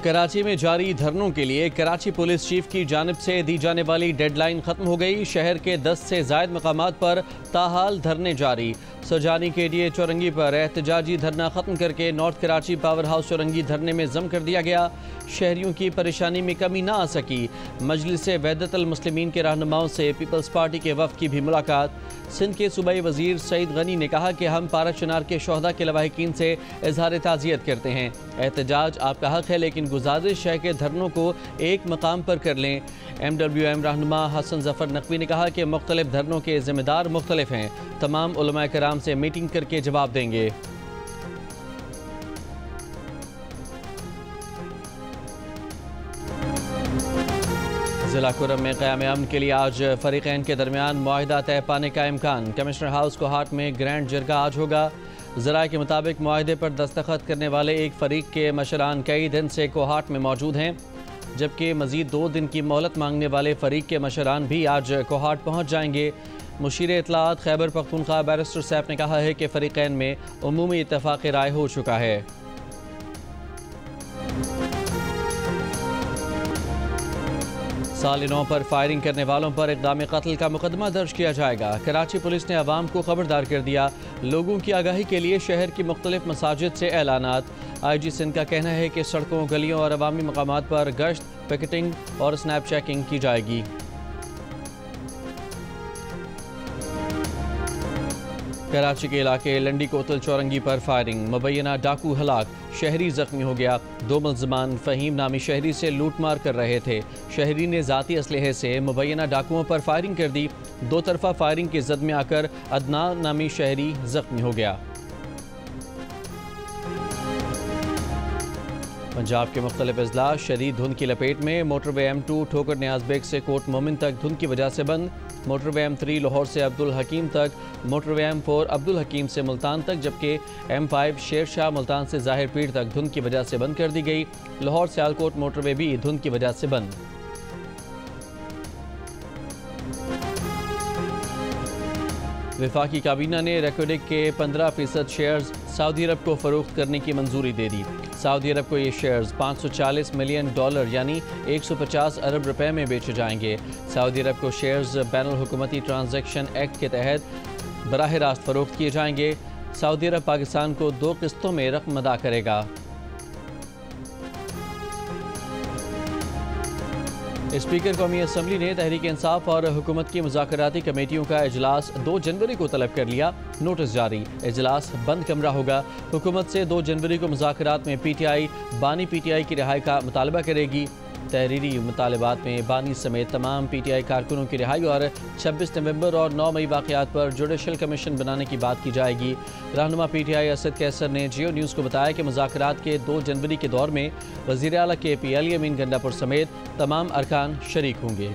कराची में जारी धरनों के लिए कराची पुलिस चीफ की जानिब से दी जाने वाली डेडलाइन खत्म हो गई। शहर के 10 से ज़ायद मकामात पर ताहाल धरने जारी। सरजानी KDA चौरंगी पर एहतजाजी धरना खत्म करके नॉर्थ कराची पावर हाउस चौरंगी धरने में जम कर दिया गया। शहरियों की परेशानी में कमी ना आ सकी। मजलिस वहदतुल मुस्लिमीन के रहनुमाओं से पीपल्स पार्टी के वफ़द की भी मुलाकात। सिंध के सूबाई वजीर सईद गनी ने कहा कि हम पारा चनार के शोहदा के लवाहिकीन से इजहार ताज़ियत करते हैं। एहतजाज आपका हक है, लेकिन गुजारिश है कि धरनों को एक मकाम पर कर लें। MWM रहनुमा हसन जफर नकवी ने कहा कि मुख्तलिफ धरनों के जिम्मेदार मुख्तलिफ हैं। तमाम उलमा कराम से मीटिंग करके जवाब देंगे। जिला कुरम में क़याम अमन के लिए आज फरीक़ैन के दरमियान मुआहिदा तय पाने का इम्कान। कमिश्नर हाउस कोहाट में ग्रैंड जरगा आज होगा। ज़राए के मुताबिक मुआहिदे पर दस्तखत करने वाले एक फ़रीक के मशरान कई दिन से कोहाट में मौजूद हैं, जबकि मज़ीद 2 दिन की मोहलत मांगने वाले फ़रीक के मशरान भी आज कोहाट पहुँच जाएंगे। मुशीर इत्तलात खैबर पख्तूनख्वा बैरिस्टर सैफ ने कहा है कि फ़रीक़ैन में उमूमी इत्तफ़ाक़ राय हो चुका है। साल 9 पर फायरिंग करने वालों पर इक़दाम कत्ल का मुकदमा दर्ज किया जाएगा। कराची पुलिस ने अवाम को खबरदार कर दिया। लोगों की आगाही के लिए शहर की मुख्तलिफ मसाजिद से ऐलानात। IG सिंध का कहना है कि सड़कों, गलियों और अवामी मकामात पर गश्त, पिकेटिंग और स्नैप चेकिंग की जाएगी। कराची के इलाके लंडी कोतल चौरंगी पर फायरिंग, मुबैना डाकू हलाक, शहरी जख्मी हो गया। 2 मुल्ज़िमान फ़हीम नामी शहरी से लूटमार कर रहे थे। शहरी ने ज़ाती असलहे से मुबैना डाकुओं पर फायरिंग कर दी। 2 तरफ़ा फायरिंग की जद में आकर अदनान नामी शहरी जख्मी हो गया। पंजाब के मुख्तलिफ अजला शदीद धुंध की लपेट में। मोटरवे M2 ठोकर न्याज बेग से कोट मोमिन तक धुंध की वजह से बंद। मोटरवे M3 लाहौर से अब्दुल हकीम तक। मोटरवे M4 अब्दुल हकीम से मुल्तान तक, जबकि M5 शेर शाह मुल्तान से ज़ाहिर पीर तक धुंध की वजह से बंद कर दी गई। लाहौर सियालकोट मोटरवे भी धुंध की वजह से बंद। वफाकी काबीना ने रेकोडिक के 15% शेयर्स सऊदी अरब को फ़रोख्त करने की मंजूरी दे दी। सऊदी अरब को ये शेयर्स $540 मिलियन यानी 150 अरब रुपए में बेचे जाएंगे। सऊदी अरब को शेयर्स बैनुल हुकूमती ट्रांजैक्शन एक्ट के तहत बराह रास्त फ़रोख्त किए जाएंगे। सऊदी अरब पाकिस्तान को 2 किस्तों में रकम अदा करेगा। स्पीकर कौमी असम्बली ने तहरीक इंसाफ और हुकूमत की मुज़ाकराती कमेटियों का इजलास 2 जनवरी को तलब कर लिया। नोटिस जारी, इजलास बंद कमरा होगा। हुकूमत से 2 जनवरी को मुज़ाकरात में PTI बानी PTI की रिहाई का मुतालबा करेगी। तहरीरी मुतालबात में बानी समेत तमाम PTI कारकुनों की रिहाई और 26 नवंबर और 9 मई वाक़यात पर जुडिशल कमीशन बनाने की बात की जाएगी। रहनुमा PTI असद कैसर ने जियो न्यूज़ को बताया कि मुज़ाकरात के 2 जनवरी के दौर में वज़ीर आला KP अली अमीन गंडापुर समेत तमाम अरकान शरीक होंगे।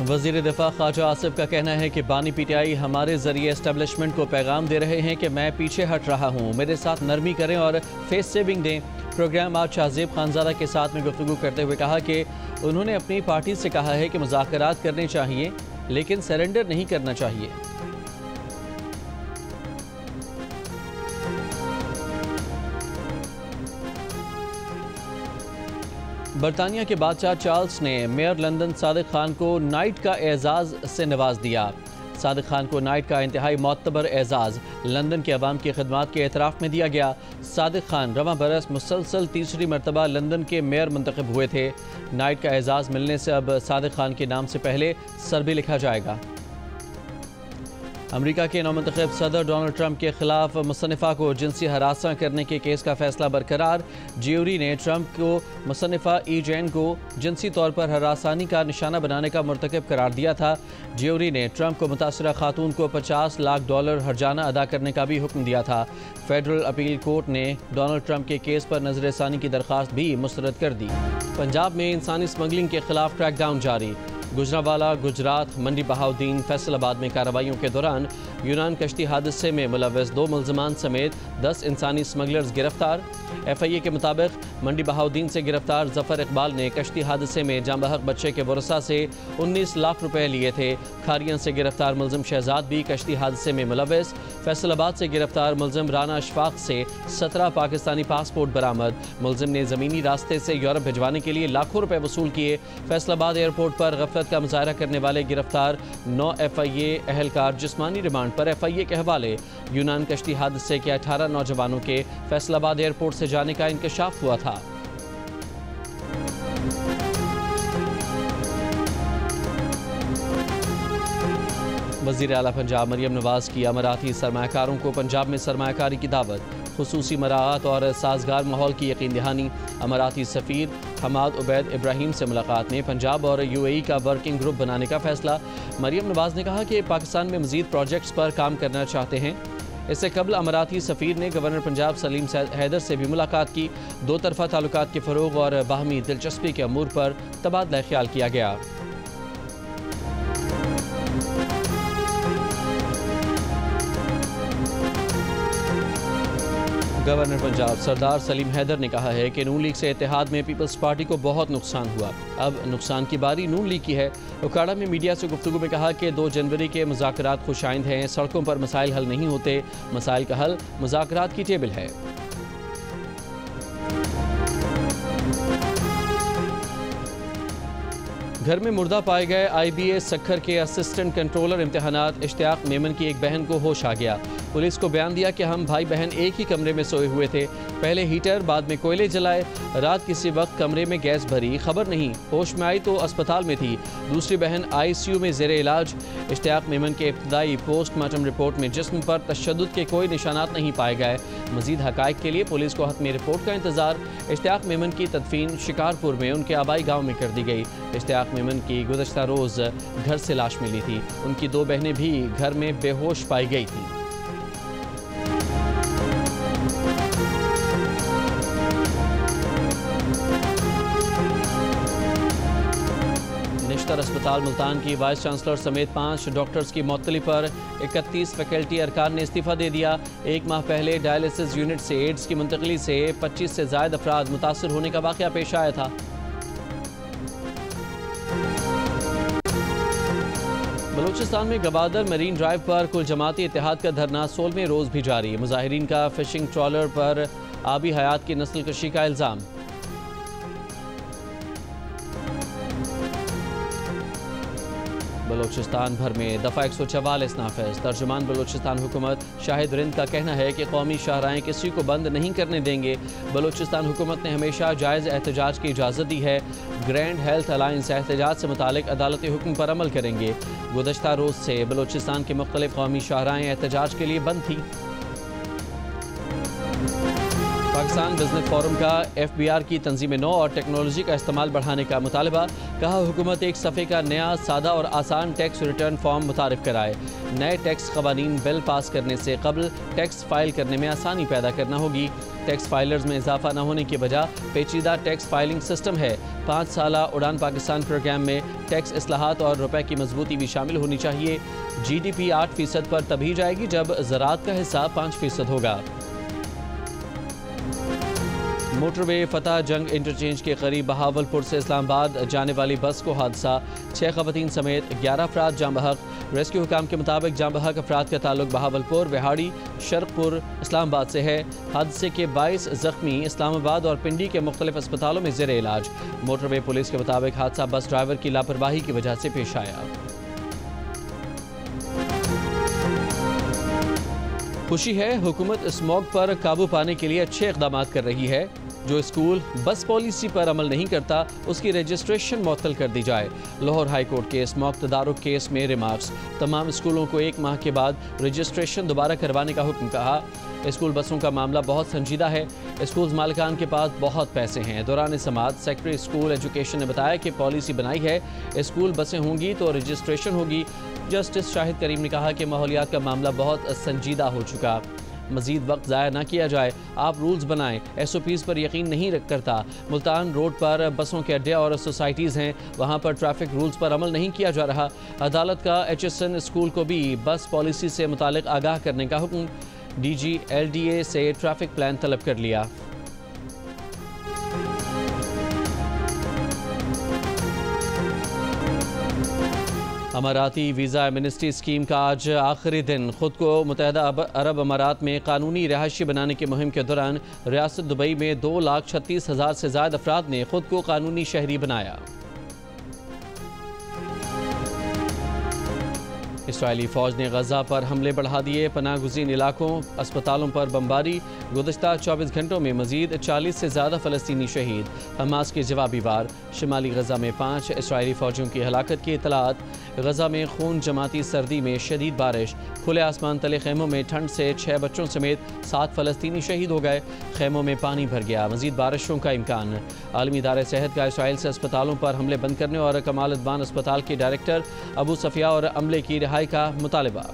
वज़ीर दिफा ख्वाजा आसिफ का कहना है कि बानी PTI हमारे ज़रिए एस्टेब्लिशमेंट को पैगाम दे रहे हैं कि मैं पीछे हट रहा हूँ, मेरे साथ नरमी करें और फेस सेविंग दें। प्रोग्राम आज शाहजेब खानज़ादा के साथ में गुफ्तगू करते हुए कहा कि उन्होंने अपनी पार्टी से कहा है कि मुज़ाकरात करने चाहिए, लेकिन सरेंडर नहीं करना चाहिए। बरतानिया के बादशाह चार्ल्स ने मेयर लंदन सादिक खान को नाइट का एजाज़ से नवाज दिया। सादिक खान को नाइट का इंतहाई मोतबर एजाज़ लंदन के अवाम की खिदमात के एतराफ़ में दिया गया। सादिक खान रवां बरस मुसलसल 3री मरतबा लंदन के मेयर मुंतखब हुए थे। नाइट का एजाज़ मिलने से अब सादिक खान के नाम से पहले सर भी लिखा जाएगा। अमेरिका के नौमुंतखब सदर डोनाल्ड ट्रंप के खिलाफ मुसन्निफ़ा को जिनसी हरासा करने के केस का फैसला बरकरार। ज्यूरी ने ट्रंप को मुसन्निफ़ा E. जैन को जिनसी तौर पर हरासानी का निशाना बनाने का मुर्तकब करार दिया था। ज्यूरी ने ट्रंप को मुतासरा खातून को $50 लाख हर्जाना अदा करने का भी हुक्म दिया था। फेडरल अपील कोर्ट ने डोनाल्ड ट्रंप के केस पर नज़रसानी की दरख्वास्त भी मुस्तरद कर दी। पंजाब में इंसानी स्मगलिंग के खिलाफ क्रैकडाउन जारी। गुजरांवाला, गुजरात, मंडी बहाउद्दीन, फैसलाबाद में कार्रवाइयों के दौरान यूनान कश्ती हादसे में मुलव्वस 2 मुल्ज़िमान समेत 10 इंसानी स्मगलर्स गिरफ्तार। FIA के मुताबिक मंडी बहाउद्दीन से गिरफ्तार जफर इकबाल ने कश्ती हादसे में जांबहक बच्चे के वरसा से 19 लाख रुपए लिए थे। खारियन से गिरफ्तार मुल्ज़िम शहजाद भी कश्ती हादसे में मुलव्वस। फैसलाबाद से गिरफ्तार मुल्ज़िम राना अशफाक से 17 पाकिस्तानी पासपोर्ट बरामद। मुल्ज़िम ने ज़मीनी रास्ते से यूरोप भिजवाने के लिए लाखों रुपए वसूल किए। फैसलाबाद एयरपोर्ट पर गफलत का मुजाहरा करने वाले गिरफ्तार 9 FIA अहलकार जिस्मानी रिमांड पर। FIA के हवाले यूनान कश्ती हादसे के 18 नौजवानों के फैसलाबाद एयरपोर्ट से जाने का इंकशाफ हुआ था। वज़ीर आला पंजाब मरियम नवाज की अमराती सरमायाकारों को पंजाब में सरमायाकारी की दावत। खुसूसी मराआत और साजगार माहौल की यकीन दहानी। अमराती सफ़ीर हमाद उबैद इब्राहिम से मुलाकात में पंजाब और UAE का वर्किंग ग्रुप बनाने का फैसला। मरियम नवाज ने कहा कि पाकिस्तान में मज़ीद प्रोजेक्ट्स पर काम करना चाहते हैं। इससे कबल अमराती सफ़ीर ने गवर्नर पंजाब सलीम हैदर से भी मुलाकात की। दो तरफ़ा ताल्लुकात के फ़रोग़ और बाहमी दिलचस्पी के अमूर पर तबादला ख्याल किया गया। गवर्नर पंजाब सरदार सलीम हैदर ने कहा है कि नून लीग से इत्तेहाद में पीपल्स पार्टी को बहुत नुकसान हुआ। अब नुकसान की बारी नून लीग की है। उकाड़ा में मीडिया से गुफ्तगू में कहा कि 2 जनवरी के मुज़ाकरात खुशाइंद हैं। सड़कों पर मसाइल हल नहीं होते, मसाइल का हल मुज़ाकरात की टेबल है। घर में मुर्दा पाए गए IBA सक्खर के असिस्टेंट कंट्रोलर इम्तिहानात इश्तियाक मेमन की एक बहन को होश आ गया। पुलिस को बयान दिया कि हम भाई बहन एक ही कमरे में सोए हुए थे। पहले हीटर, बाद में कोयले जलाए। रात किसी वक्त कमरे में गैस भरी, खबर नहीं। होश में आई तो अस्पताल में थी। दूसरी बहन ICU में ज़ेरे इलाज। इश्तियाक मेमन के इब्तदाई पोस्टमार्टम रिपोर्ट में जिस्म पर तशद्दुद के कोई निशानात नहीं पाए गए। मज़ीद हक़ाइक़ के लिए पुलिस को हतमी रिपोर्ट का इंतज़ार। इश्तियाक मेमन की तदफीन शिकारपुर में उनके आबाई गाँव में कर दी गई। इश्तियाक मेमन की गुज़श्ता रोज़ घर से लाश मिली थी। उनकी 2 बहनें भी घर में बेहोश पाई गई थी। निश्तर अस्पताल मुल्तान की वाइस चांसलर समेत 5 डॉक्टर्स की मअतली पर 31 फैकल्टी अरकान ने इस्तीफ़ा दे दिया। 1 माह पहले डायलिसिस यूनिट से एड्स की मुंतकली से 25 से ज़ायद अफराद मुतासर होने का वाक़या पेश आया था। बलूचिस्तान में गवादर मरीन ड्राइव पर कुल जमाती इत्तेहाद का धरना 16वें रोज़ भी जारी। मुजाहिरीन का फिशिंग ट्रॉलर पर आबी हयात की नस्ल कशी का इल्ज़ाम। बलूचिस्तान भर में दफ़ा 144 नाफिज। तर्जुमान बलूचिस्तान हुकूमत शाहिद रिंद का कहना है कि कौमी शाहराहें किसी को बंद नहीं करने देंगे। बलूचिस्तान हुकूमत ने हमेशा जायज़ एहतजाज की इजाज़त दी है। ग्रैंड हेल्थ अलायंस एहतजाज से मुतालिक अदालती हुक्म पर अमल करेंगे। गुज़श्ता रोज़ से बलूचिस्तान की मुख्तलिफ कौमी शाहराहें एहतजाज के लिए बंद थी। पाकिस्तान बिजनेस फोरम का FBR की तंजीम नौ और टेक्नोलॉजी का इस्तेमाल बढ़ाने का मुतालबा। कहा हुकूमत एक सफ़े का नया सादा और आसान टैक्स रिटर्न फॉर्म मुतारिफ कराए। नए टैक्स कवानीन बिल पास करने से कबल टैक्स फाइल करने में आसानी पैदा करना होगी। टैक्स फाइलर्स में इजाफा न होने की वजह पेचीदा टैक्स फाइलिंग सिस्टम है। 5 साला उड़ान पाकिस्तान प्रोग्राम में टैक्स इस्लाहात और रुपए की मजबूती भी शामिल होनी चाहिए। GDP 8% पर तभी जाएगी जब ज़राअत का हिस्सा 5% होगा। मोटरवे फतह जंग इंटरचेंज के करीब बहावलपुर से इस्लामाबाद जाने वाली बस को हादसा। 6 ख़वातीन समेत 11 अफराद जाँ बहक। रेस्क्यू हुकाम के मुताबिक जाँ बहक अफराद का ताल्लुक बहावलपुर, विहाड़ी, शर्कपुर, इस्लामाबाद से है। हादसे के 22 ज़ख्मी इस्लामाबाद और पिंडी के मुख्तलिफ अस्पतालों में ज़ेरे इलाज। मोटरवे पुलिस के मुताबिक हादसा बस ड्राइवर की लापरवाही की वजह से पेश आया। खुशी है, हुकूमत स्मॉग पर काबू पाने के लिए अच्छे इक़दाम कर रही है। जो स्कूल बस पॉलिसी पर अमल नहीं करता उसकी रजिस्ट्रेशन मुअत्तल कर दी जाए। लाहौर हाई कोर्ट के स्मॉग तदारुक केस में रिमार्क्स। तमाम स्कूलों को 1 माह के बाद रजिस्ट्रेशन दोबारा करवाने का हुक्म। कहा स्कूल बसों का मामला बहुत संजीदा है। स्कूल मालिकान के पास बहुत पैसे हैं। दौरान समाअत सेक्रेटरी स्कूल एजुकेशन ने बताया कि पॉलिसी बनाई है, स्कूल बसें होंगी तो रजिस्ट्रेशन होगी। जस्टिस शाहिद करीम ने कहा कि माहौलियात का मामला बहुत संजीदा हो चुका। मजीद वक्त ज़ाया ना किया जाए, आप रूल्स बनाएं। SOPs पर यकीन नहीं करता। मुल्तान रोड पर बसों के अड्डे और सोसाइटीज़ हैं, वहाँ पर ट्रैफिक रूल्स पर अमल नहीं किया जा रहा। अदालत का HSN स्कूल को भी बस पॉलिसी से मुतालिक आगाह करने का हुक्म। DG LDA से ट्रैफिक प्लान तलब कर लिया। अमाराती वीज़ा एमनेस्टी स्कीम का आज आखिरी दिन। खुद को मुत्तहदा अरब अमारात में कानूनी रहायशी बनाने की मुहिम के दौरान रियासत दुबई में 2,36,000 से ज़्यादा अफराद ने खुद को कानूनी शहरी बनाया। इसराइली फ़ौज ने गज़ा पर हमले बढ़ा दिए। पनाह गुज़ीन इलाकों, अस्पतालों पर बमबारी। गुज़श्ता 24 घंटों में मज़ीद 40 से ज़्यादा फ़लस्तीनी शहीद। हमास के जवाबी वार। शुमाली गज़ा में 5 इसराइली फ़ौजियों की हलाकत की इतलात। गज़ा में खून जमाती सर्दी में शदीद बारिश। खुले आसमान तले खेमों में ठंड से 6 बच्चों समेत 7 फ़लस्तीनी शहीद हो गए। खेमों में पानी भर गया। मज़ीद बारिशों का इम्कान। आलमी इदारे सेहत का इसराइल से अस्पतालों पर हमले बंद करने और कमाल अदवान अस्पताल के डायरेक्टर अबू सफ़िया और अमले की रिहाई का मुतालबा।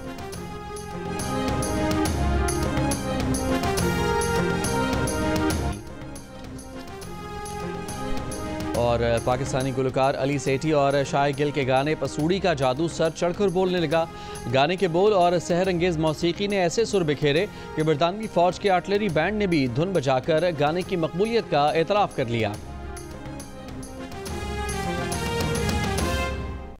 और पाकिस्तानी गुलकार अली सेठी और शाह गिल के गाने पसूड़ी का जादू सर चढ़कर बोलने लगा। गाने के बोल और सहर अंगेज मौसीकी ने ऐसे सुर बिखेरे कि बरतानवी फ़ौज के आर्टिलरी बैंड ने भी धुन बजाकर गाने की मकबूलियत का एतराफ़ कर लिया।